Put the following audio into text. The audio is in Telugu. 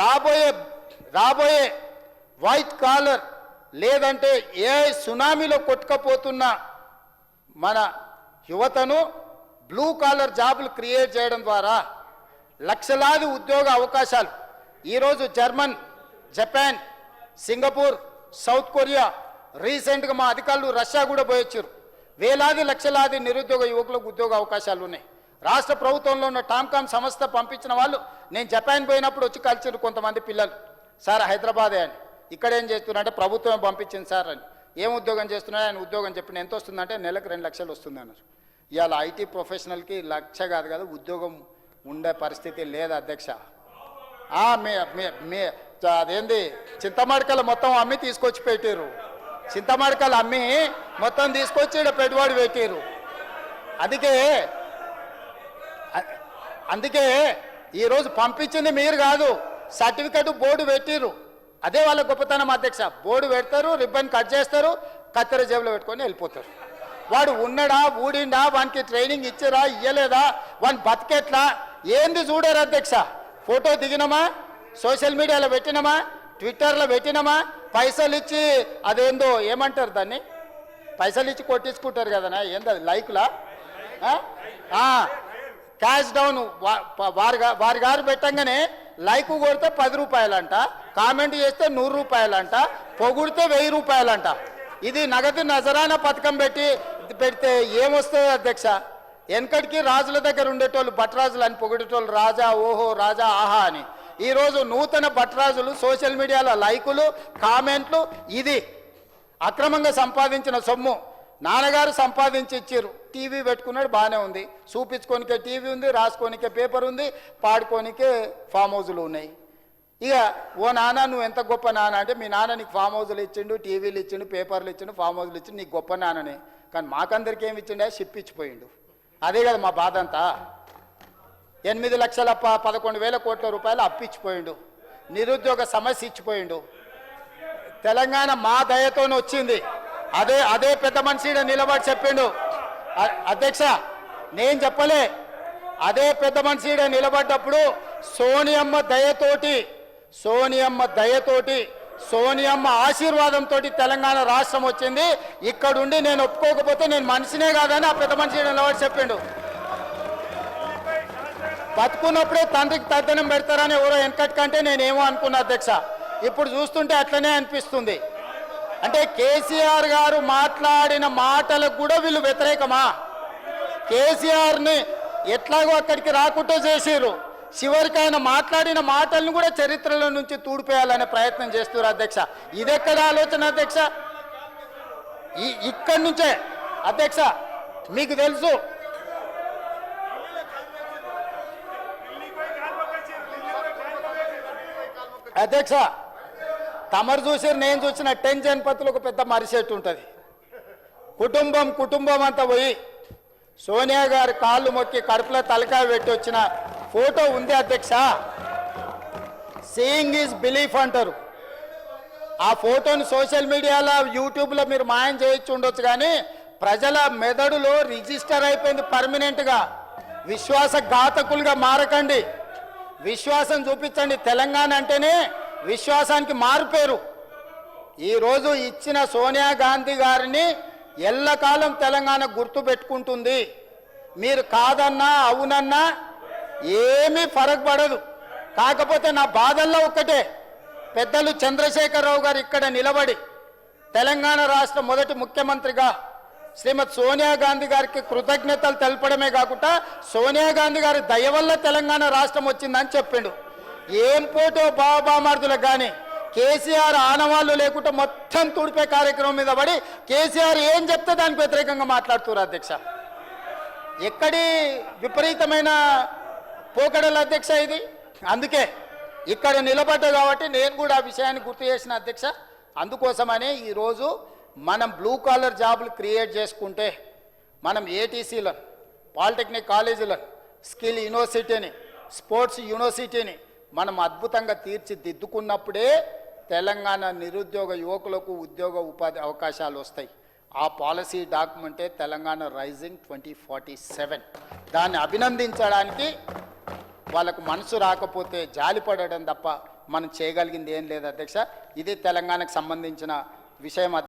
రాబోయే రాబోయే వైట్ కాలర్ లేదంటే ఏ సునామీలో కొట్టుకపోతున్న మన యువతను బ్లూ కాలర్ జాబులు క్రియేట్ చేయడం ద్వారా లక్షలాది ఉద్యోగ అవకాశాలు ఈరోజు German, Japan, Singapore, south Korea, రీసెంట్గా మా అధికారులు రష్యా కూడా పోయొచ్చారు. వేలాది లక్షలాది నిరుద్యోగ యువకులకు ఉద్యోగ అవకాశాలు ఉన్నాయి. రాష్ట్ర ప్రభుత్వంలో ఉన్న టామ్కామ్ సంస్థ పంపించిన వాళ్ళు నేను జపాన్ పోయినప్పుడు వచ్చి కలిసారు కొంతమంది పిల్లలు. సార్ హైదరాబాదే అని, ఇక్కడ ఏం చేస్తున్నారంటే ప్రభుత్వం పంపించింది సార్ అని. ఏం ఉద్యోగం చేస్తున్నాడు ఆయన ఉద్యోగం చెప్పిన ఎంత వస్తుందంటే నెలకు 2 లక్షలు వస్తుంది అన్నారు. ఇవాళ ఐటీ ప్రొఫెషనల్కి లక్ష కాదు కదా ఉద్యోగం ఉండే పరిస్థితి లేదు అధ్యక్ష. అదేంది చింతమడకలు మొత్తం అమ్మి తీసుకొచ్చి పెట్టారు. చింతమడకలు అమ్మి మొత్తం తీసుకొచ్చి ఇక్కడ పెట్టుబడి పెట్టారు. అందుకే ఈరోజు పంపించింది మీరు కాదు, సర్టిఫికెట్ బోర్డు పెట్టిరు. అదే వాళ్ళ గొప్పతనం అధ్యక్ష. బోర్డు పెడతారు, రిబ్బన్ కట్ చేస్తారు, కత్తెర జేబులో పెట్టుకొని వెళ్ళిపోతారు. వాడు ఉన్నడా ఊడిండా, వానికి ట్రైనింగ్ ఇచ్చారా ఇయ్యలేదా, వాని బతికెట్లా ఏంది చూడారు అధ్యక్ష. ఫోటో దిగినమా, సోషల్ మీడియాలో పెట్టినమా, ట్విట్టర్లో పెట్టినమా, పైసలు ఇచ్చి అదేందో ఏమంటారు దాన్ని, పైసలు ఇచ్చి కొట్టించుకుంటారు కదనా, ఏంది అది లైక్లా, క్యాష్ డౌన్ వారి గారు పెట్టంగానే లైక్ కొడితే 10 రూపాయలంట, కామెంట్ చేస్తే 100 రూపాయలంట, పొగుడితే 1000 రూపాయలంట. ఇది నగదు నజరానా పథకం పెడితే ఏమొస్తుంది అధ్యక్ష? వెనకటికి రాజుల దగ్గర ఉండేటోళ్ళు భట్రాజులు అని పొగిడేటోళ్ళు, రాజా ఓహో రాజా ఆహా అని. ఈరోజు నూతన భట్రాజులు సోషల్ మీడియాలో లైకులు, కామెంట్లు, ఇది అక్రమంగా సంపాదించిన సొమ్ము. నాన్నగారు సంపాదించి ఇచ్చారు, టీవీ పెట్టుకున్నాడు బాగానే ఉంది, చూపించుకోనికే టీవీ ఉంది, రాసుకోనికే పేపర్ ఉంది, పాడుకోనికే ఫామ్ హౌజులు ఉన్నాయి. ఇక ఓ నాన్న నువ్వు ఎంత గొప్ప నాన్న అంటే, మీ నాన్న నీకు ఫామ్ హౌజులు ఇచ్చిండు, టీవీలు ఇచ్చిండు, పేపర్లు ఇచ్చిండు, ఫామ్ హౌజులు ఇచ్చిండు, నీకు గొప్ప నాన్ననే. కానీ మాకందరికి ఏమి ఇచ్చిండే, షిప్ ఇచ్చిపోయిండు. అదే కదా మా బాధ అంతా. 8,11,000 కోట్ల రూపాయలు అప్పిచ్చిపోయిండు, నిరుద్యోగ సమస్య ఇచ్చిపోయిండు. తెలంగాణ మా దయతోనే వచ్చింది. అదే పెద్ద మనిషి నిలబడి చెప్పిండు అధ్యక్ష, నేను చెప్పలే. అదే పెద్ద మనిషి నిలబడ్డప్పుడు సోనియమ్మ దయతోటి సోనియమ్మ ఆశీర్వాదంతో తెలంగాణ రాష్ట్రం వచ్చింది. ఇక్కడుండి నేను ఒప్పుకోకపోతే నేను మనిషినే కాదని ఆ పెద్ద మనిషి నిలబడి చెప్పిండు. బతుకున్నప్పుడే తండ్రికి తద్దనం పెడతారని ఎవరో వెనకటి కంటే నేనేమో అనుకున్నా అధ్యక్ష. ఇప్పుడు చూస్తుంటే అట్లనే అనిపిస్తుంది. అంటే కేసీఆర్ గారు మాట్లాడిన మాటలకు కూడా వీళ్ళు వ్యతిరేకమా? కేసీఆర్ని ఎట్లాగో అక్కడికి రాకుండా చేసిరు, చివరికి ఆయన మాట్లాడిన మాటలను కూడా చరిత్రలో నుంచి తూడిపేయాలనే ప్రయత్నం చేస్తున్నారు అధ్యక్ష. ఇదెక్కడ ఆలోచన అధ్యక్ష? ఇక్కడి నుంచే అధ్యక్ష. మీకు తెలుసు అధ్యక్ష, తమరు చూసారు, నేను చూసిన 10 జనపతులు ఒక పెద్ద మరిసెట్టు ఉంటుంది. కుటుంబం అంతా పోయి సోనియా గారి కాళ్ళు మొక్కి కడుపులో తలకాయ పెట్టి వచ్చిన ఫోటో ఉంది అధ్యక్ష. సీయింగ్ ఈజ్ బిలీఫ్ అంటారు. ఆ ఫోటోని సోషల్ మీడియాలో, యూట్యూబ్లో మీరు మాయం చేయొచ్చు ఉండొచ్చు, కానీ ప్రజల మెదడులో రిజిస్టర్ అయిపోయింది పర్మనెంట్గా. విశ్వాసఘాతకులుగా మారకండి, విశ్వాసం చూపించండి. తెలంగాణ అంటేనే విశ్వాసానికి మారుపేరు. ఈరోజు ఇచ్చిన సోనియా గాంధీ గారిని ఎల్లకాలం తెలంగాణ గుర్తు పెట్టుకుంటుంది. మీరు కాదన్నా అవునన్నా ఏమీ ఫరక్ పడదు. కాకపోతే నా బాధల్లో ఒక్కటే, పెద్దలు చంద్రశేఖరరావు గారు ఇక్కడ నిలబడి తెలంగాణ రాష్ట్ర మొదటి ముఖ్యమంత్రిగా శ్రీమతి సోనియా గాంధీ గారికి కృతజ్ఞతలు తెలపడమే కాకుండా సోనియా గాంధీ గారి దయ వల్ల తెలంగాణ రాష్ట్రం వచ్చిందని చెప్పిండు. ఏం పోటో బాబామార్దులకు కానీ కేసీఆర్ ఆనవాళ్ళు లేకుండా మొత్తం తుడిపే కార్యక్రమం మీద పడి కేసీఆర్ ఏం చెప్తే దానికి వ్యతిరేకంగా మాట్లాడుతున్నారు అధ్యక్ష. ఎక్కడి విపరీతమైన పోకడల అధ్యక్ష ఇది. అందుకే ఇక్కడ నిలబడ్డా కాబట్టి నేను కూడా ఆ విషయాన్ని గుర్తు చేసిన అధ్యక్ష. అందుకోసమనే ఈరోజు మనం బ్లూ కాలర్ జాబులు క్రియేట్ చేసుకుంటే, మనం ఏటీసీలను, పాలిటెక్నిక్ కాలేజీలను, స్కిల్ యూనివర్సిటీని, స్పోర్ట్స్ యూనివర్సిటీని మనం అద్భుతంగా తీర్చిదిద్దుకున్నప్పుడే తెలంగాణ నిరుద్యోగ యువకులకు ఉద్యోగ ఉపాధి అవకాశాలు వస్తాయి. ఆ పాలసీ డాక్యుమెంటే తెలంగాణ రైజింగ్ 2047. దాన్ని అభినందించడానికి వాళ్ళకు మనసు రాకపోతే జాలిపడడం తప్ప మనం చేయగలిగింది ఏం లేదు అధ్యక్ష. ఇది తెలంగాణకు సంబంధించిన విషయం.